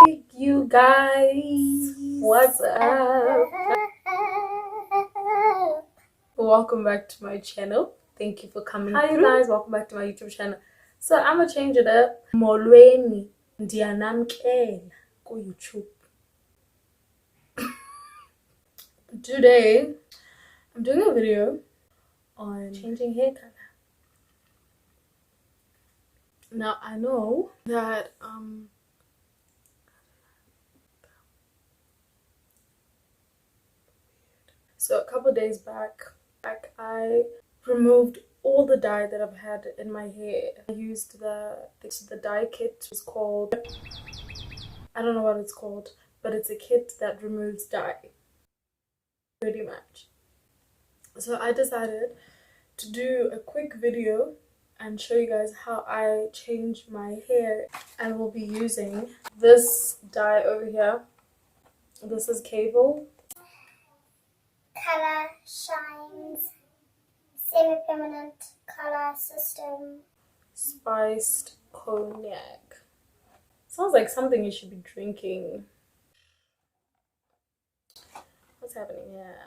Hey you guys, what's up? Welcome back to my channel. Thank you for coming. Hi you guys, welcome back to my YouTube channel. So I'm gonna change it up. Molweni ndiyanamkela ku YouTube. Today I'm doing a video on changing hair color. Now I know that so a couple days back I removed all the dye that I've had in my hair. I used the dye kit. It's called, I don't know what it's called, but it's a kit that removes dye pretty much. So I decided to do a quick video and show you guys how I change my hair. I will be using this dye over here. This is Caivill Color Shines Semi-Permanent Color System Spiced Cognac. Sounds like something you should be drinking. What's happening here?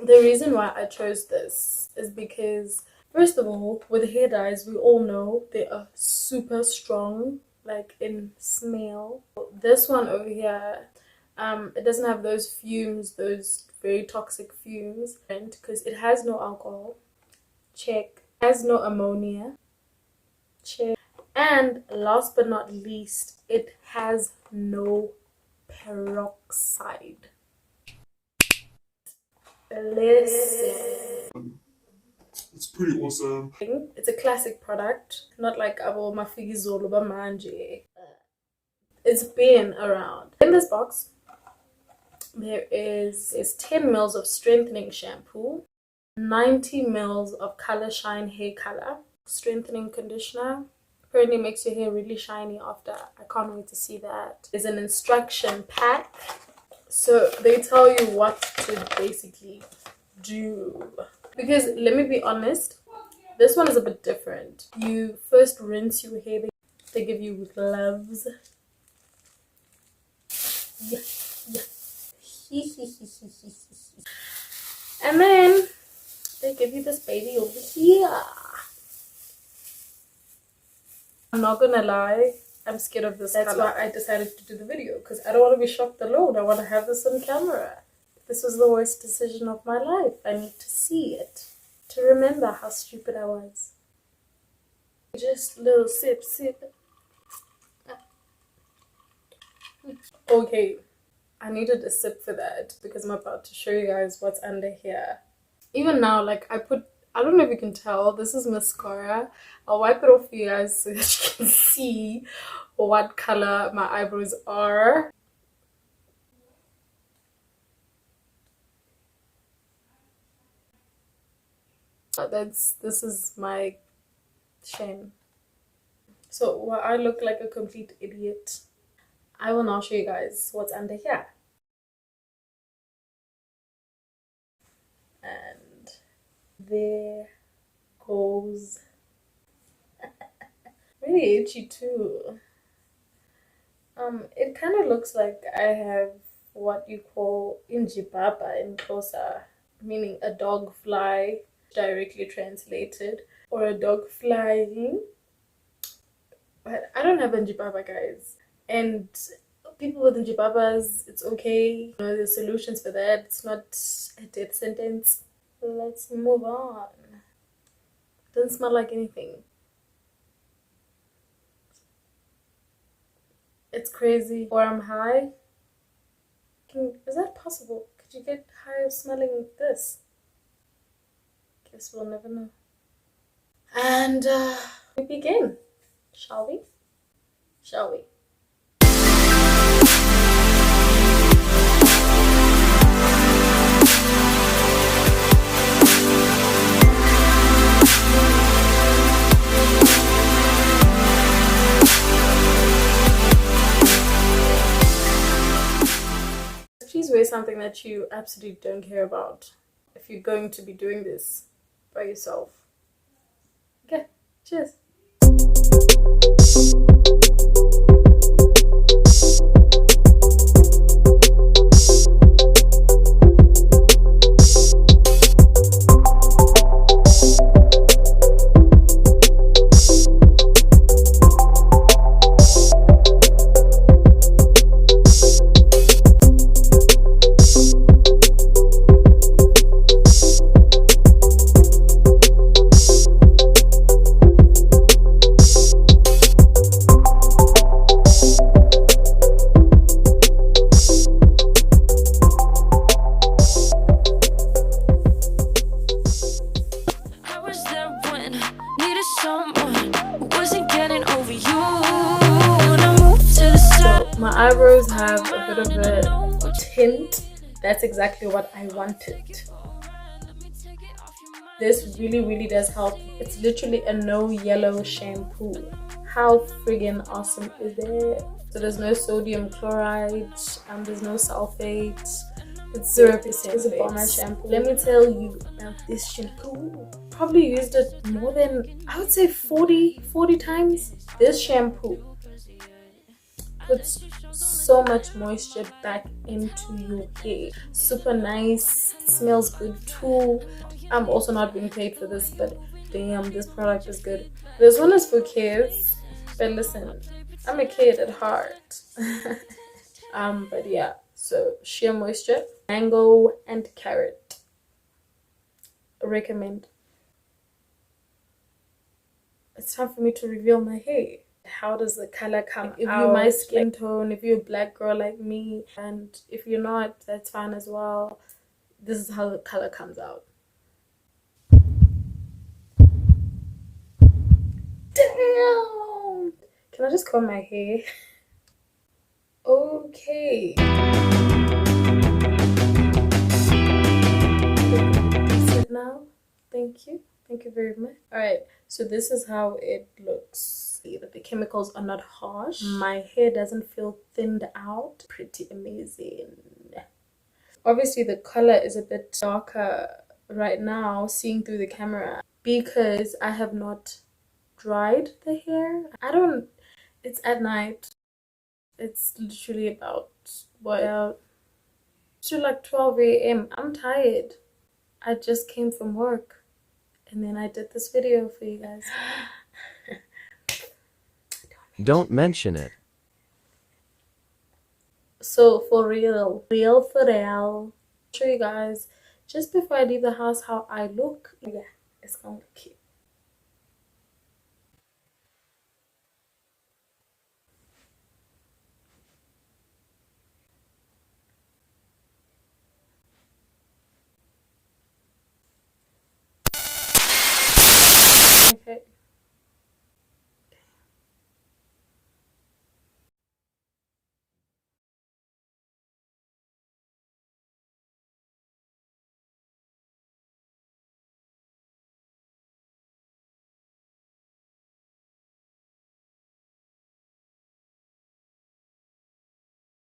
The reason why I chose this is because, first of all, with hair dyes, we all know they are super strong, like in smell. This one over here, it doesn't have those fumes, those very toxic fumes, and because it has no alcohol, check, has no ammonia, check, and last but not least, it has no peroxide. Listen, it's pretty awesome. it's a classic product, not like abo mafigizolo bamanje. It's been around. In this box there is 10 mils of strengthening shampoo, 90 mils of Color Shine hair color, strengthening conditioner. Apparently makes your hair really shiny after. I can't wait to see that. There's an instruction pack. So they tell you what to basically do. Because let me be honest, this one is a bit different. You first rinse your hair. They give you gloves. Yeah. And then they give you this baby over here. I'm not gonna lie, I'm scared of this. That's why I decided to do the video, because I don't want to be shocked alone. I want to have this on camera. This was the worst decision of my life. I need to see it to remember how stupid I was. Just a little sip. Okay, I needed a sip for that because I'm about to show you guys what's under here. Even now, like I don't know if you can tell, this is mascara. I'll wipe it off for you guys so that you can see what color my eyebrows are. This is my shame. So while I look like a complete idiot, I will now show you guys what's under here. And there goes. Really itchy too. It kind of looks like I have what you call injibaba in Xhosa, meaning a dog fly, directly translated, or a dog flying. But I don't have injibaba, guys. And people with injibabas, it's okay. You know, there's solutions for that. It's not a death sentence. Let's move on. Doesn't smell like anything. It's crazy. Or I'm high. Is that possible? Could you get high of smelling this? Guess we'll never know. And we begin. Shall we? Shall we? Please wear something that you absolutely don't care about if you're going to be doing this by yourself. Okay, cheers. My eyebrows have a bit of a tint. That's exactly what I wanted. This really does help. It's literally a no yellow shampoo. How friggin' awesome is it? So there's no sodium chloride, there's no sulfate. It's 0%. It's a bomber shampoo. Let me tell you about this shampoo. Probably used it more than, I would say 40 times. This shampoo puts so much moisture back into your hair. Super nice, smells good too. I'm also not being paid for this, but damn, this product is good. This one is for kids, but listen, I'm a kid at heart. But yeah, so sheer moisture, mango and carrot. Recommend. It's time for me to reveal my hair. How does the color come out? If you're my skin tone, if you're a black girl like me, and if you're not, that's fine as well. This is how the color comes out. Damn! Can I just comb my hair? Okay. Sit now. Thank you. Thank you very much. Alright, so this is how it looks. See that the chemicals are not harsh. My hair doesn't feel thinned out. Pretty amazing. Obviously the color is a bit darker right now, seeing through the camera, because I have not dried the hair. It's at night. It's literally about it's like 12 a.m. I'm tired. I just came from work and then I did this video for you guys. Don't mention it. So for real, I'll show you guys just before I leave the house how I look. Yeah, it's gonna look cute.